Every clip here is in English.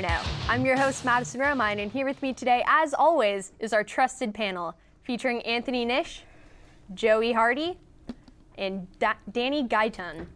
Inferno. I'm your host, Madison Romine, and here with me today, as always, is our trusted panel featuring Anthony Nish, Joey Hardy, and Danny Gaitan.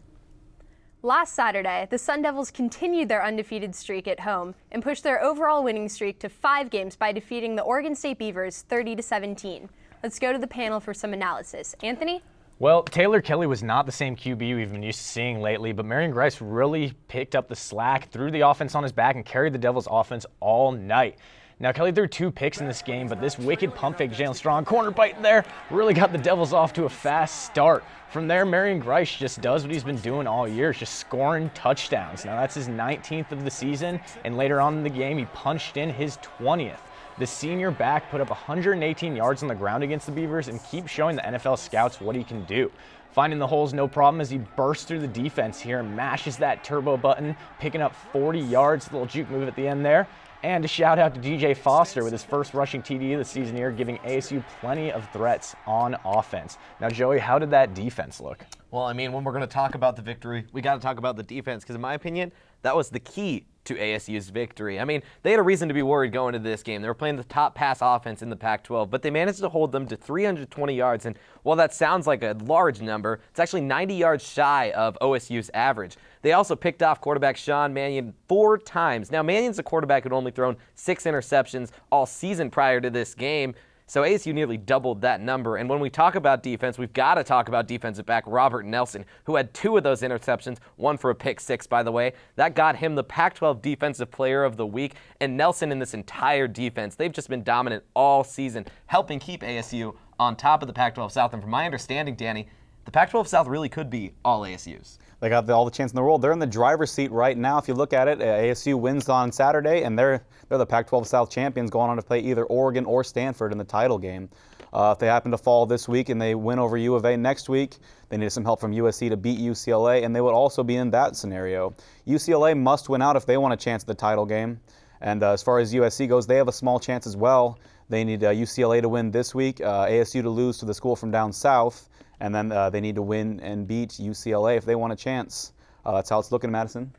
Last Saturday, the Sun Devils continued their undefeated streak at home and pushed their overall winning streak to 5 games by defeating the Oregon State Beavers 30-17. Let's go to the panel for some analysis. Anthony? Well, Taylor Kelly was not the same QB we've been used to seeing lately, but Marion Grice really picked up the slack, threw the offense on his back, and carried the Devils' offense all night. Now, Kelly threw 2 picks in this game, but this wicked pump fake Jalen Strong corner bite there really got the Devils off to a fast start. From there, Marion Grice just does what he's been doing all year, just scoring touchdowns. Now, that's his 19th of the season, and later on in the game, he punched in his 20th. The senior back put up 118 yards on the ground against the Beavers and keeps showing the NFL scouts what he can do. Finding the holes no problem as he bursts through the defense here and mashes that turbo button, picking up 40 yards, a little juke move at the end there. And a shout out to DJ Foster with his first rushing TD of the season here, giving ASU plenty of threats on offense. Now, Joey, how did that defense look? Well, I mean, when we're going to talk about the victory, we got to talk about the defense because, in my opinion, that was the key to ASU's victory. I mean, they had a reason to be worried going into this game. They were playing the top pass offense in the Pac-12, but they managed to hold them to 320 yards. And while that sounds like a large number, it's actually 90 yards shy of OSU's average. They also picked off quarterback Sean Mannion 4 times. Now, Mannion's a quarterback who'd only thrown 6 interceptions all season prior to this game. So ASU nearly doubled that number. And when we talk about defense, we've got to talk about defensive back Robert Nelson, who had 2 of those interceptions, 1 for a pick 6, by the way. That got him the Pac-12 Defensive Player of the Week. And Nelson in this entire defense, they've just been dominant all season, helping keep ASU on top of the Pac-12 South. And from my understanding, Danny, the Pac-12 South really could be all ASU's. They got all the chance in the world. They're in the driver's seat right now. If you look at it, ASU wins on Saturday, and they're the Pac-12 South champions going on to play either Oregon or Stanford in the title game. If they happen to fall this week and they win over U of A next week, they need some help from USC to beat UCLA, and they would also be in that scenario. UCLA must win out if they want a chance at the title game. And as far as USC goes, they have a small chance as well. They need UCLA to win this week, ASU to lose to the school from down south, and then they need to win and beat UCLA if they want a chance. That's how it's looking, Madison.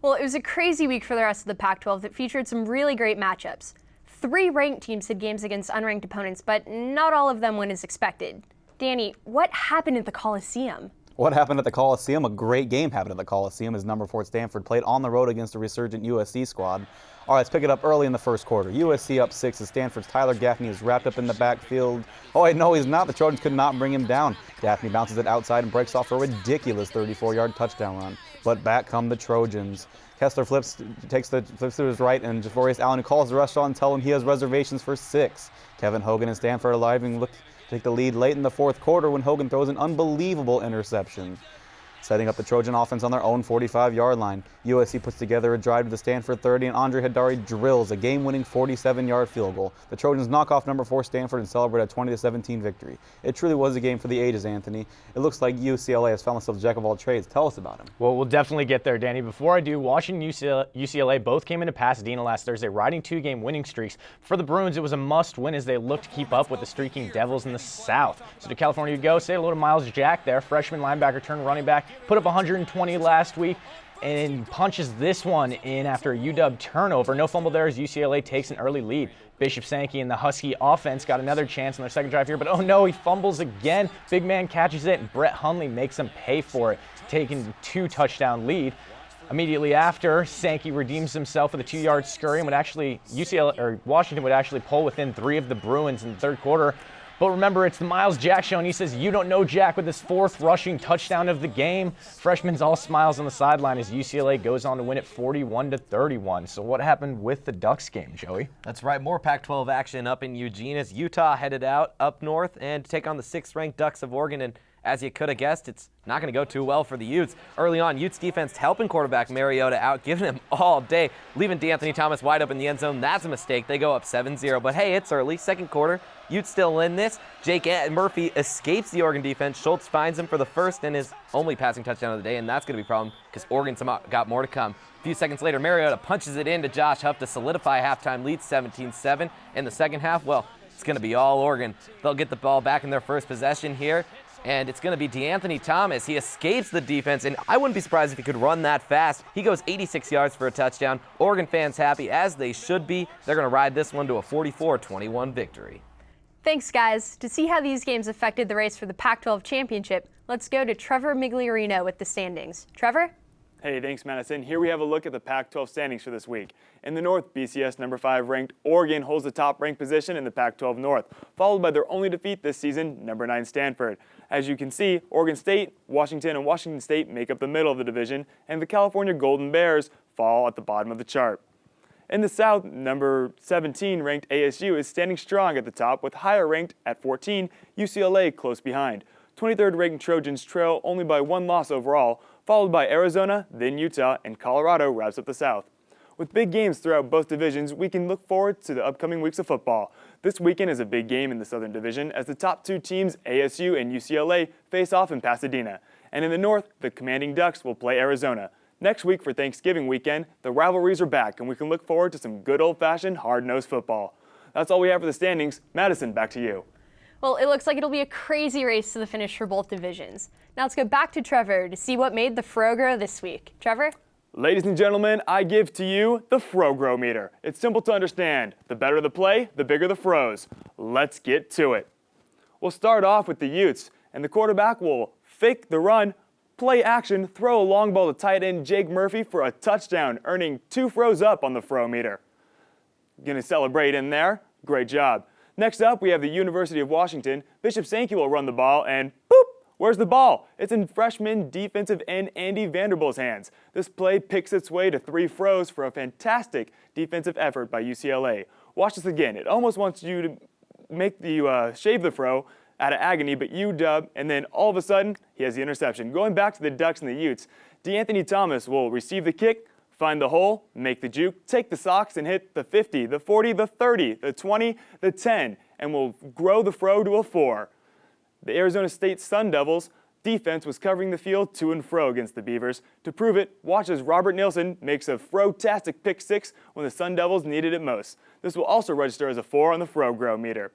Well, it was a crazy week for the rest of the Pac-12 that featured some really great matchups. 3 ranked teams had games against unranked opponents, but not all of them went as expected. Danny, what happened at the Coliseum? What happened at the Coliseum? A great game happened at the Coliseum as number 4 Stanford played on the road against a resurgent USC squad. All right, let's pick it up early in the first quarter. USC up 6 as Stanford's Tyler Gaffney is wrapped up in the backfield. Oh, wait, no, he's not. The Trojans could not bring him down. Gaffney bounces it outside and breaks off a ridiculous 34-yard touchdown run. But back come the Trojans. Kessler flips to his right, and Javorius Allen calls the rush on and tell him he has reservations for 6. Kevin Hogan and Stanford are live and look to take the lead late in the fourth quarter when Hogan throws an unbelievable interception, setting up the Trojan offense on their own 45-yard line. USC puts together a drive to the Stanford 30, and Andre Haddari drills a game-winning 47-yard field goal. The Trojans knock off number 4 Stanford and celebrate a 20-17 victory. It truly was a game for the ages, Anthony. It looks like UCLA has found themselves jack of all trades. Tell us about him. Well, we'll definitely get there, Danny. Before I do, Washington and UCLA both came into Pasadena last Thursday, riding 2-game winning streaks. For the Bruins, it was a must-win as they looked to keep up with the streaking Devils in the South. So to California you go. Say hello to Miles Jack there, freshman linebacker turned running back, put up 120 last week, and punches this one in after a UW turnover. No fumble there as UCLA takes an early lead. Bishop Sankey and the Husky offense got another chance on their second drive here, but oh no, he fumbles again. Big man catches it, and Brett Hundley makes him pay for it, taking the 2-touchdown lead. Immediately after, Sankey redeems himself with a 2-yard scurry and Washington would actually pull within 3 of the Bruins in the third quarter. But remember, it's the Miles Jack show, and he says, "You don't know Jack," with his 4th rushing touchdown of the game. Freshman's all smiles on the sideline as UCLA goes on to win it 41-31. So what happened with the Ducks game, Joey? That's right. More Pac-12 action up in Eugene as Utah headed out up north and take on the 6th-ranked Ducks of Oregon. And as you could have guessed, it's not going to go too well for the Utes. Early on, Utes defense helping quarterback Mariota out, giving him all day, leaving D'Anthony Thomas wide open in the end zone. That's a mistake. They go up 7-0. But hey, it's early. Second quarter, Utes still in this. Jake Murphy escapes the Oregon defense. Schultz finds him for the first and his only passing touchdown of the day, and that's going to be a problem because Oregon somehow got more to come. A few seconds later, Mariota punches it into Josh Huff to solidify halftime lead, 17-7. In the second half, well, it's going to be all Oregon. They'll get the ball back in their first possession here. And it's going to be DeAnthony Thomas. He escapes the defense, and I wouldn't be surprised if he could run that fast. He goes 86 yards for a touchdown. Oregon fans happy, as they should be. They're going to ride this one to a 44-21 victory. Thanks, guys. To see how these games affected the race for the Pac-12 championship, let's go to Trevor Migliorino with the standings. Trevor? Hey, thanks, Madison. Here we have a look at the Pac-12 standings for this week. In the North, BCS number 5 ranked Oregon holds the top-ranked position in the Pac-12 North, followed by their only defeat this season, number 9 Stanford. As you can see, Oregon State, Washington, and Washington State make up the middle of the division, and the California Golden Bears fall at the bottom of the chart. In the South, number 17 ranked ASU is standing strong at the top, with higher ranked at 14, UCLA close behind. 23rd ranked Trojans trail only by 1 loss overall, followed by Arizona, then Utah, and Colorado wraps up the South. With big games throughout both divisions, we can look forward to the upcoming weeks of football. This weekend is a big game in the Southern Division as the top 2 teams, ASU and UCLA, face off in Pasadena. And in the North, the commanding Ducks will play Arizona. Next week for Thanksgiving weekend, the rivalries are back and we can look forward to some good old-fashioned hard-nosed football. That's all we have for the standings. Madison, back to you. Well, it looks like it'll be a crazy race to the finish for both divisions. Now let's go back to Trevor to see what made the Fro grow this week. Trevor? Ladies and gentlemen, I give to you the Fro meter. It's simple to understand. The better the play, the bigger the Fros. Let's get to it. We'll start off with the Utes, and the quarterback will fake the run, play action, throw a long ball to tight end Jake Murphy for a touchdown, earning 2 Fros up on the Fro meter. Gonna celebrate in there. Great job. Next up, we have the University of Washington. Bishop Sankey will run the ball, and boop! Where's the ball? It's in freshman defensive end Andy Vanderbilt's hands. This play picks its way to 3 Fros for a fantastic defensive effort by UCLA. Watch this again. It almost wants you to make you shave the Fro out of agony, but you dub, and then all of a sudden, he has the interception. Going back to the Ducks and the Utes, DeAnthony Thomas will receive the kick, find the hole, make the juke, take the socks, and hit the 50, the 40, the 30, the 20, the 10, and will grow the Fro to a 4. The Arizona State Sun Devils defense was covering the field to and fro against the Beavers. To prove it, watch as Robert Nielsen makes a Fro-tastic pick 6 when the Sun Devils needed it most. This will also register as a 4 on the Fro grow meter.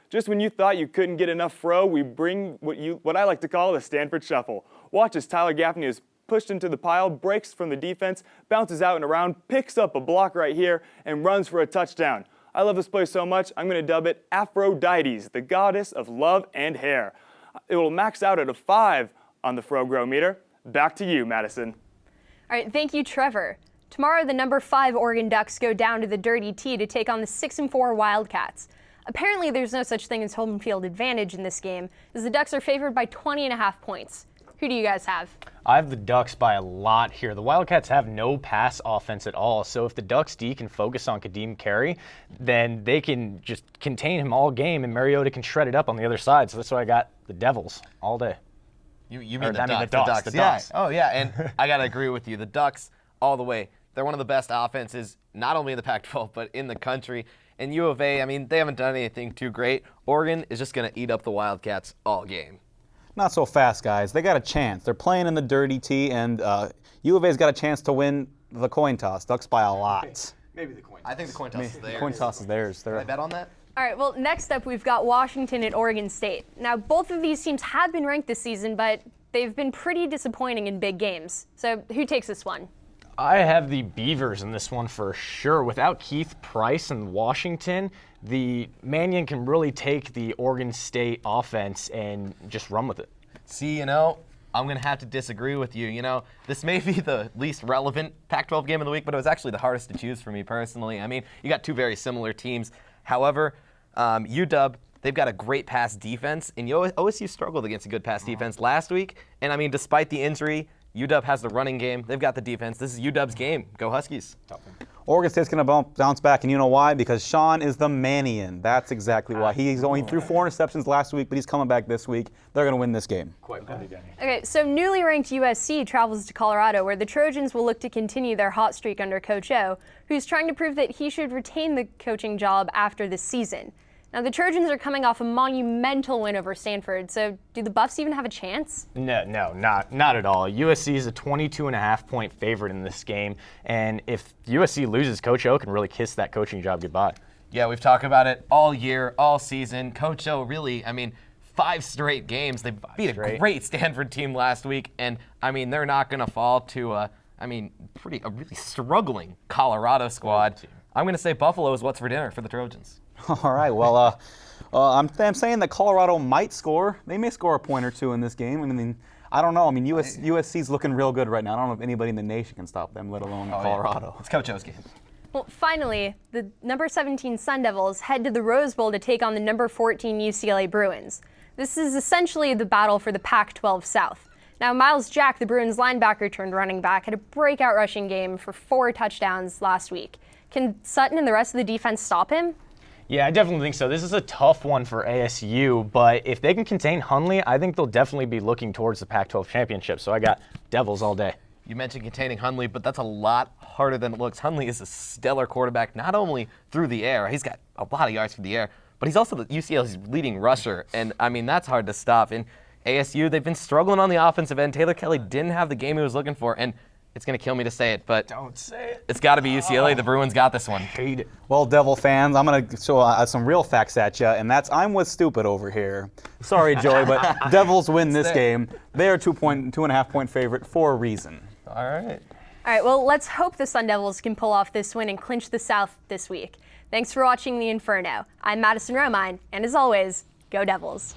Just when you thought you couldn't get enough Fro, we bring what I like to call the Stanford Shuffle. Watch as Tyler Gaffney is pushed into the pile, breaks from the defense, bounces out and around, picks up a block right here, and runs for a touchdown. I love this play so much, I'm going to dub it Aphrodite, the goddess of love and hair. It will max out at a 5 on the Fro grow meter. Back to you, Madison. All right, thank you, Trevor. Tomorrow, the number 5 Oregon Ducks go down to the Dirty T to take on the 6-4 Wildcats. Apparently, there's no such thing as home field advantage in this game, as the Ducks are favored by 20.5 points. Who do you guys have? I have the Ducks by a lot here. The Wildcats have no pass offense at all, so if the Ducks D can focus on Kadeem Carey, then they can just contain him all game, and Mariota can shred it up on the other side. So that's why I got the Devils all day. You mean the Ducks. The Yeah. Ducks. Oh, yeah, and I got to agree with you. The Ducks all the way. They're one of the best offenses, not only in the Pac-12, but in the country. And U of A, I mean, they haven't done anything too great. Oregon is just going to eat up the Wildcats all game. Not so fast, guys. They got a chance. They're playing in the Dirty T, and U of A's got a chance to win the coin toss. Ducks by a lot. Maybe the coin toss. I think the coin toss is theirs. The coin toss is theirs. Can I bet on that? All right, well, next up, we've got Washington and Oregon State. Now, both of these teams have been ranked this season, but they've been pretty disappointing in big games. So who takes this one? I have the Beavers in this one for sure. Without Keith Price and Washington, the Mannion can really take the Oregon State offense and just run with it. See, I'm going to have to disagree with you. This may be the least relevant Pac-12 game of the week, but it was actually the hardest to choose for me personally. I mean, you got 2 very similar teams. However, UW, they've got a great pass defense, and OSU struggled against a good pass defense last week. And, I mean, despite the injury, UW has the running game. They've got the defense. This is UW's game. Go Huskies. Oregon State's going to bounce back, and you know why? Because Sean is the Mannion. That's exactly why. He threw 4 interceptions last week, but he's coming back this week. They're going to win this game. Okay, so newly ranked USC travels to Colorado, where the Trojans will look to continue their hot streak under Coach O, who's trying to prove that he should retain the coaching job after this season. Now, the Trojans are coming off a monumental win over Stanford, so do the Buffs even have a chance? No, not at all. USC is a 22.5-point favorite in this game, and if USC loses, Coach O can really kiss that coaching job goodbye. Yeah, we've talked about it all year, all season. Coach O really, 5 straight games. They beat a straight. great Stanford team last week, and I mean they're not going to fall to a really struggling Colorado squad. I'm going to say Buffalo is what's for dinner for the Trojans. All right, well, I'm saying that Colorado might score. They may score a point or two in this game. I mean, I don't know. I mean, USC's looking real good right now. I don't know if anybody in the nation can stop them, let alone Colorado. It's Coach O's game. Well, finally, the number 17 Sun Devils head to the Rose Bowl to take on the number 14 UCLA Bruins. This is essentially the battle for the Pac-12 South. Now, Miles Jack, the Bruins linebacker turned running back, had a breakout rushing game for 4 touchdowns last week. Can Sutton and the rest of the defense stop him? Yeah, I definitely think so. This is a tough one for ASU, but if they can contain Hundley, I think they'll definitely be looking towards the Pac-12 championship. So I got Devils all day. You mentioned containing Hundley, but that's a lot harder than it looks. Hundley is a stellar quarterback, not only through the air, he's got a lot of yards through the air, but he's also the UCLA's leading rusher, and I mean, that's hard to stop. In ASU, they've been struggling on the offensive end. Taylor Kelly didn't have the game he was looking for, and it's going to kill me to say it, but Don't say it. it's got to be UCLA. The Bruins got this one. Hate it. Well, Devil fans, I'm going to show some real facts at you, and that's I'm with stupid over here. Sorry, Joey, but Devils win this game. They are 2.5 point favorite for a reason. All right. All right, well, let's hope the Sun Devils can pull off this win and clinch the South this week. Thanks for watching the Inferno. I'm Madison Romine, and as always, go Devils.